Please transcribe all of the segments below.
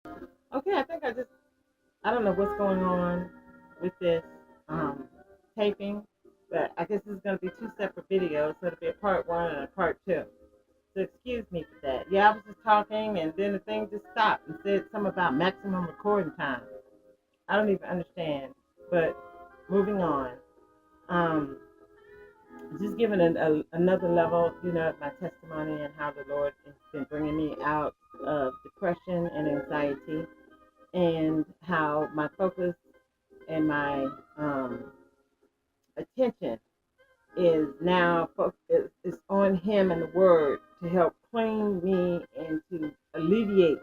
Okay, I don't know what's going on with this um, taping, but I guess this is going to be two separate videos, so it'll be a part one and a part two. So excuse me for that. Yeah, I was just talking, and then the thing just stopped and said something about maximum recording time. I don't even understand, but moving on. Um, just giving another level, of my testimony and how the Lord has been bringing me out of depression and anxiety, and how my focus and my attention is on Him and the Word to help clean me and to alleviate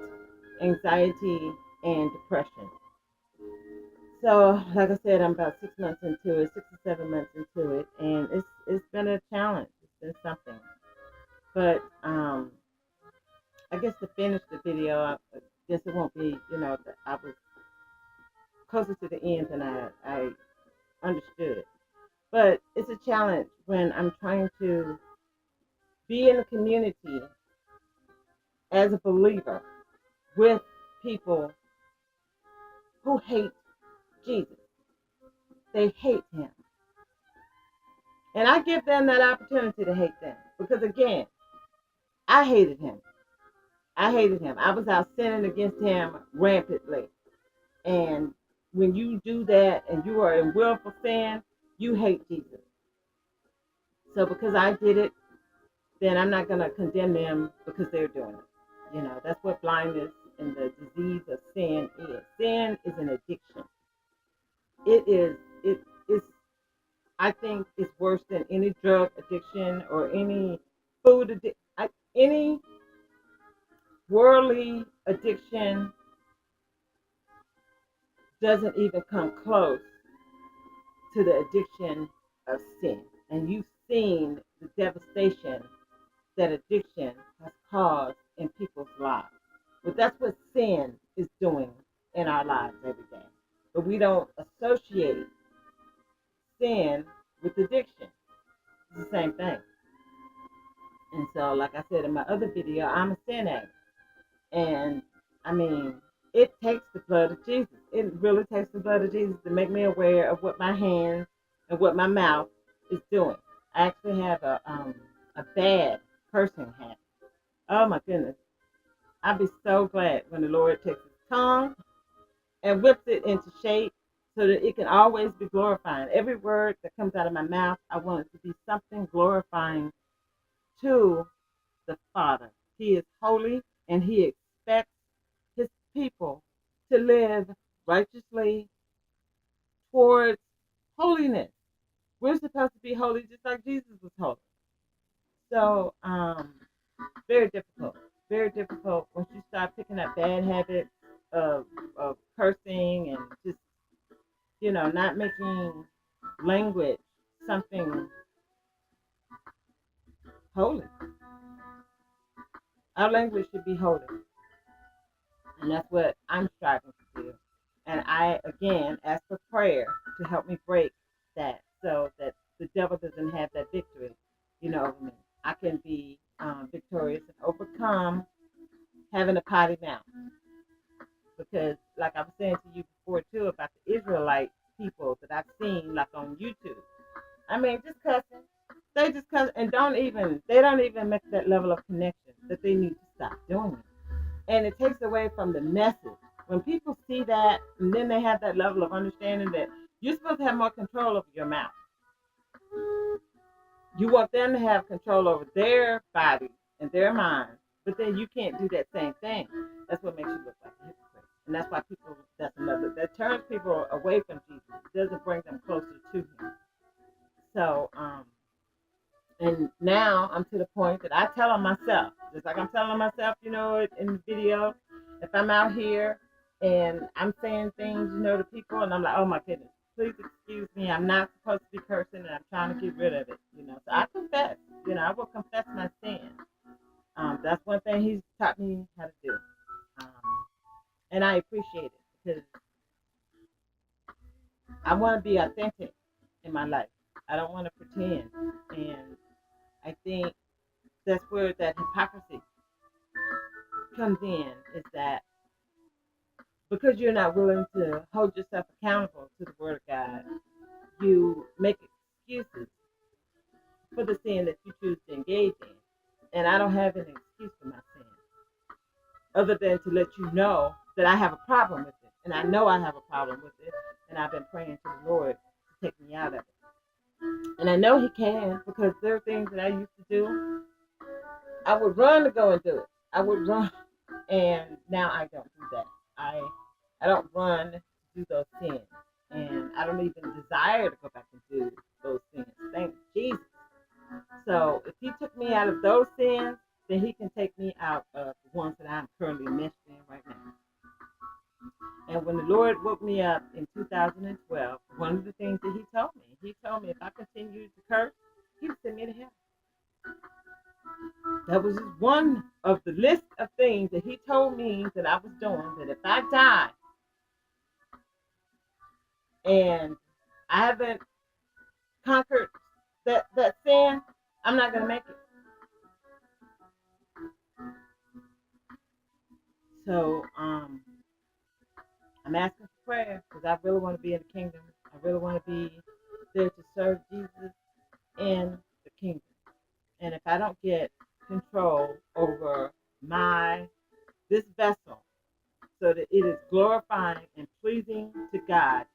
anxiety and depression. So, like I said, I'm about 6 months into it, 6 or 7 months into it, and it's been a challenge. It's been something, but I guess to finish the video, I guess it won't be, that I was closer to the end than I understood. But it's a challenge when I'm trying to be in a community as a believer with people who hate Jesus. They hate him. And I give them that opportunity to hate them. Because again, I hated him. I hated him. I was out sinning against him rampantly. And when you do that and you are in willful sin, you hate Jesus. So because I did it, then I'm not going to condemn them because they're doing it. That's what blindness and the disease of sin is. Sin is an addiction. It is, I think it's worse than any drug addiction or any food addiction. Any worldly addiction doesn't even come close to the addiction of sin. And you've seen the devastation that addiction has caused in people's lives. But that's what sin is doing in our lives every day. But we don't associate sin with addiction. It's the same thing. And so, like I said in my other video, I'm a sin addict. And I mean, it takes the blood of Jesus. It really takes the blood of Jesus to make me aware of what my hands and what my mouth is doing. I actually have a bad cursing habit. Oh my goodness. I'd be so glad when the Lord takes his tongue and whips it into shape so that it can always be glorifying. Every word that comes out of my mouth, I want it to be something glorifying to the Father. He is holy and he expects his people to live righteously towards holiness. We're supposed to be holy just like Jesus was holy. So, very difficult. Very difficult once you start picking up bad habits of cursing and just, not making language something holy. Our language should be holy. And that's what I'm striving to do. And I, again, ask for prayer to help me break that so that the devil doesn't have that victory, over me. I can be victorious and overcome having a potty mouth. Because, like I was saying to you before, too, about the Israelite people that I've seen, like on YouTube. I mean, just cussing. They just cuss and they don't even make that level of connection that they need to stop doing it. And it takes away from the message. When people see that, and then they have that level of understanding that you're supposed to have more control over your mouth. You want them to have control over their body and their mind, but then you can't do that same thing. That's what makes you look like a hypocrite. And that's why that turns people away from Jesus. It doesn't bring them closer to him. So, and now I'm to the point that I tell on myself, just like I'm telling myself, in the video, if I'm out here and I'm saying things, to people, and I'm like, oh my goodness, please excuse me, I'm not supposed to be cursing, and I'm trying to get rid of it. So I confess, I will confess my sin. That's one thing he's taught me how to do, um, and I appreciate it because I want to be authentic in my life. I don't want to pretend, and I think that's where that hypocrisy comes in, is that because you're not willing to hold yourself accountable to the Word of God, you make excuses for the sin that you choose to engage in. And I don't have an excuse for my sin other than to let you know that I have a problem with it. And I know I have a problem with it. And I've been praying to the Lord to take me out of it. And I know He can, because there are things that I used to do. I would run to go and do it. I would run, and now I don't do that. I don't run to do those sins, and I don't even desire to go back and do those sins. Thank Jesus. So if He took me out of those sins, then He can take me out of the ones that I'm currently meshed in right now. And when the Lord woke me up in 2012, one of the things that He told me if I continued to curse, He would send me to hell. That was just one of the list of things that He told me that I was doing, that if I died and I haven't conquered that sin, I'm not going to make it. So I'm asking for prayer because I really want to be in the kingdom. I really want to be there to serve Jesus in the kingdom. And if I don't get control over this vessel so that it is glorifying and pleasing to God,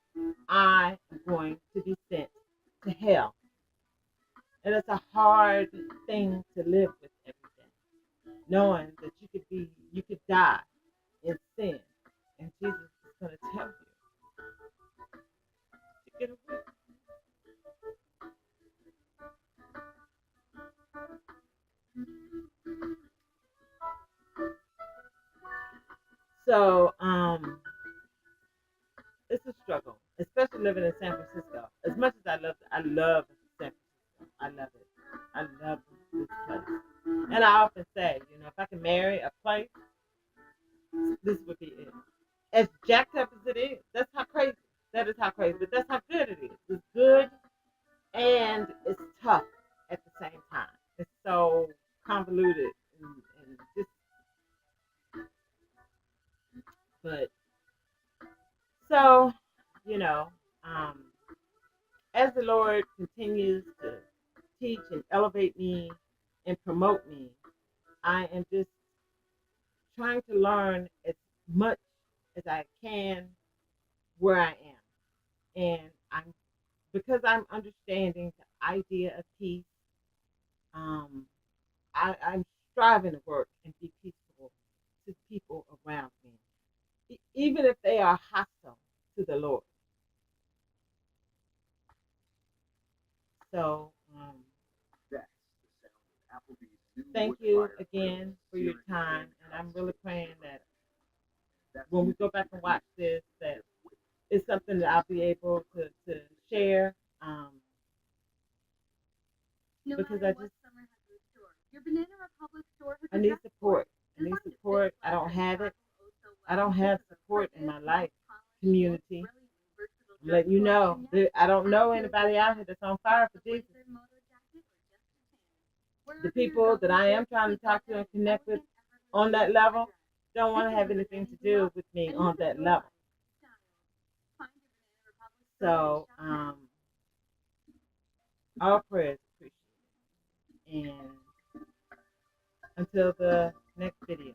I am going to be sent to hell. And it's a hard thing to live with every day, knowing that you could die in sin, and Jesus is going to tell you to get away. So, it's a struggle, especially living in San Francisco. As much as I love San Francisco. I love it. I love this place. And I often say, if I can marry a place, this would be it. As jacked up as it is, that's how crazy. That is how crazy, but that's how good it is. It's good and it's tough at the same time. It's so convoluted and just, but so, you know, um, as the Lord continues to teach and elevate me and promote me, I am just trying to learn as much as I can where I am. And because I'm understanding the idea of peace, um, I'm striving to work and be peaceful to people around me, even if they are hostile to the Lord. So, thank you again for your time, and I'm really praying that when we go back and watch this, that it's something that I'll be able to share. Because I just I need support. I need support. I don't have it. I don't have support in my life community. I'm letting you know that I don't know anybody out here that's on fire for Jesus. The people that I am trying to talk to and connect with on that level don't want to have anything to do with me on that level. So, all prayers appreciated. And until the next video.